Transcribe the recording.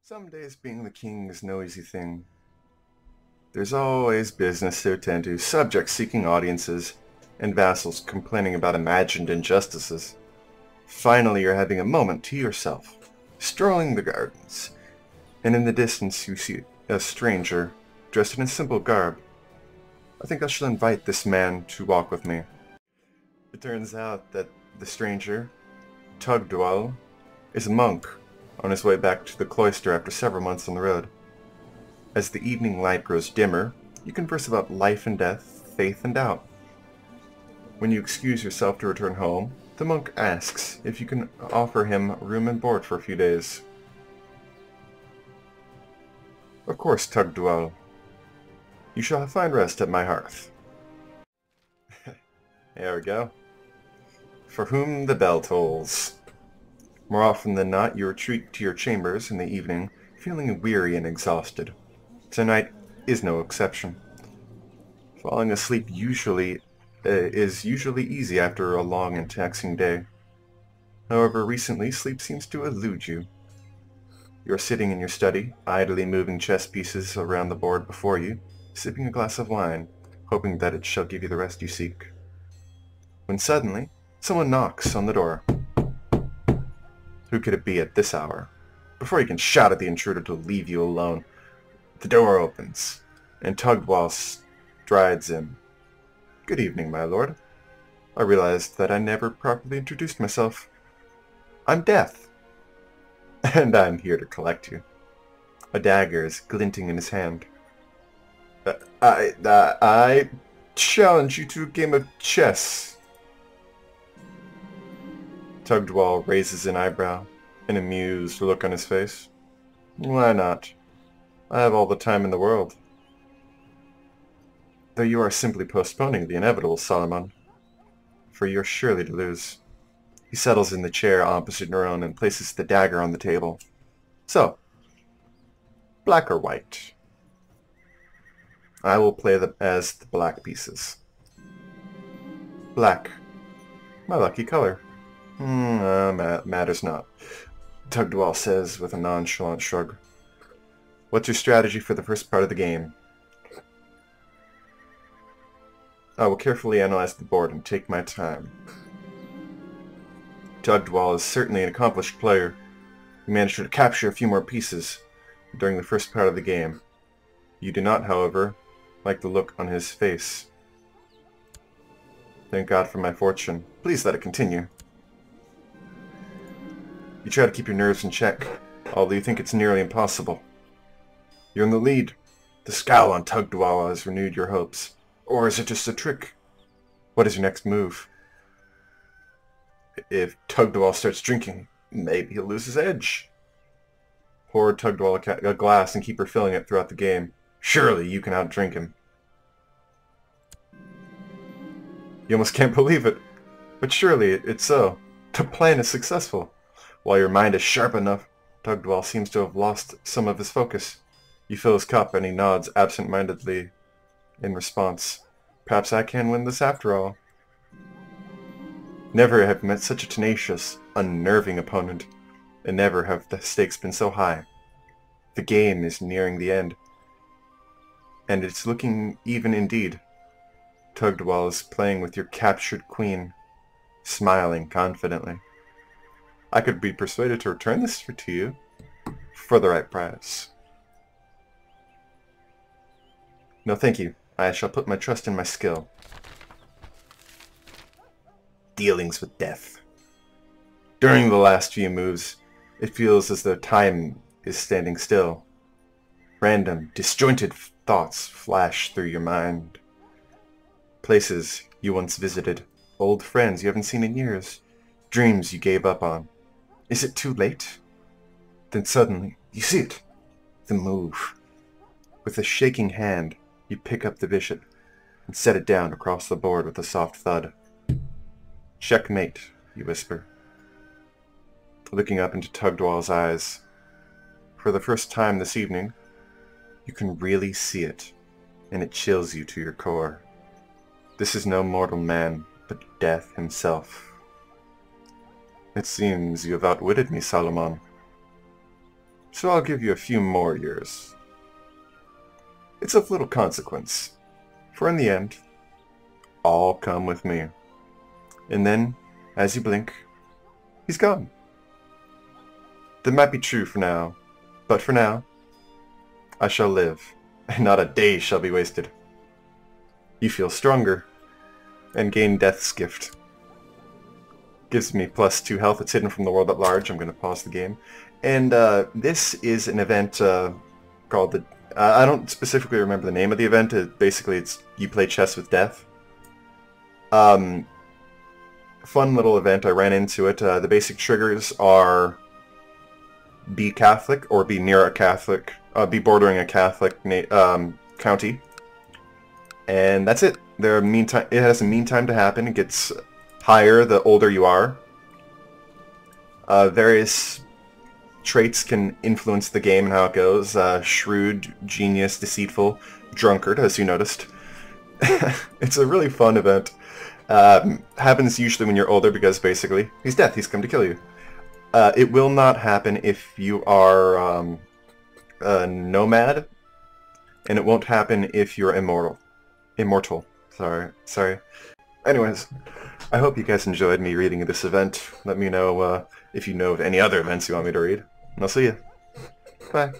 Some days being the king is no easy thing. There's always business to attend to, subjects seeking audiences, and vassals complaining about imagined injustices. Finally you're having a moment to yourself, strolling the gardens, and in the distance you see a stranger, dressed in a simple garb. I think I shall invite this man to walk with me. It turns out that the stranger, Tugdual, is a monk on his way back to the cloister after several months on the road. As the evening light grows dimmer, you converse about life and death, faith and doubt. When you excuse yourself to return home, the monk asks if you can offer him room and board for a few days. Of course, Tugdual. You shall find rest at my hearth. There we go. For whom the bell tolls. More often than not, you retreat to your chambers in the evening, feeling weary and exhausted. Tonight is no exception. Falling asleep is usually easy after a long and taxing day. However, recently sleep seems to elude you. You are sitting in your study, idly moving chess pieces around the board before you, sipping a glass of wine, hoping that it shall give you the rest you seek. When suddenly, someone knocks on the door. Who could it be at this hour? Before you can shout at the intruder to leave you alone, the door opens, and Tugdual strides in. Good evening, my lord. I realized that I never properly introduced myself. I'm Death, and I'm here to collect you. A dagger is glinting in his hand. I challenge you to a game of chess. Tugdual raises an eyebrow, an amused look on his face. Why not? I have all the time in the world. Though you are simply postponing the inevitable, Solomon, for you're surely to lose. He settles in the chair opposite your own and places the dagger on the table. So, black or white? I will play them as the black pieces. Black. My lucky color. Matters not, Tugdual says with a nonchalant shrug. What's your strategy for the first part of the game? I will carefully analyze the board and take my time. Tugdual is certainly an accomplished player. He managed to capture a few more pieces during the first part of the game. You do not, however, like the look on his face. Thank God for my fortune. Please let it continue. You try to keep your nerves in check, although you think it's nearly impossible. You're in the lead. The scowl on Tugdual has renewed your hopes. Or is it just a trick? What is your next move? If Tugdual starts drinking, maybe he'll lose his edge. Pour Tugdual a glass and keep refilling it throughout the game. Surely you can outdrink him. You almost can't believe it, but surely it's so. The plan is successful. While your mind is sharp enough, Tugdual seems to have lost some of his focus. You fill his cup and he nods absent-mindedly in response. Perhaps I can win this after all. Never have met such a tenacious, unnerving opponent, and never have the stakes been so high. The game is nearing the end, and it's looking even indeed. Tugdual is playing with your captured queen, smiling confidently. I could be persuaded to return this to you for the right price. No, thank you. I shall put my trust in my skill. Dealings with death. During the last few moves, it feels as though time is standing still. Random, disjointed thoughts flash through your mind. Places you once visited, old friends you haven't seen in years, dreams you gave up on. Is it too late? Then suddenly, you see it. The move. With a shaking hand, you pick up the bishop and set it down across the board with a soft thud. Checkmate, you whisper, looking up into Tugdual's eyes. For the first time this evening, you can really see it, and it chills you to your core. This is no mortal man, but Death himself. It seems you have outwitted me, Solomon. so I'll give you a few more years. It's of little consequence, for in the end, all come with me. And then, as you blink, he's gone. That might be true for now, but for now, I shall live, and not a day shall be wasted. You feel stronger, and gain Death's Gift. Gives me +2 health. It's hidden from the world at large. I'm going to pause the game. And this is an event called the... I don't specifically remember the name of the event. Basically, it's you play chess with death. Fun little event. I ran into it. The basic triggers are be Catholic or be near a Catholic, be bordering a Catholic county. And that's it. It has a mean time to happen. It gets higher the older you are. Various traits can influence the game and how it goes. Shrewd, genius, deceitful, drunkard, as you noticed. It's a really fun event. Happens usually when you're older because basically he's death. He's come to kill you. It will not happen if you are a nomad, and it won't happen if you're immortal. Sorry. Anyways, I hope you guys enjoyed me reading this event. Let me know if you know of any other events you want me to read. And I'll see you. Bye.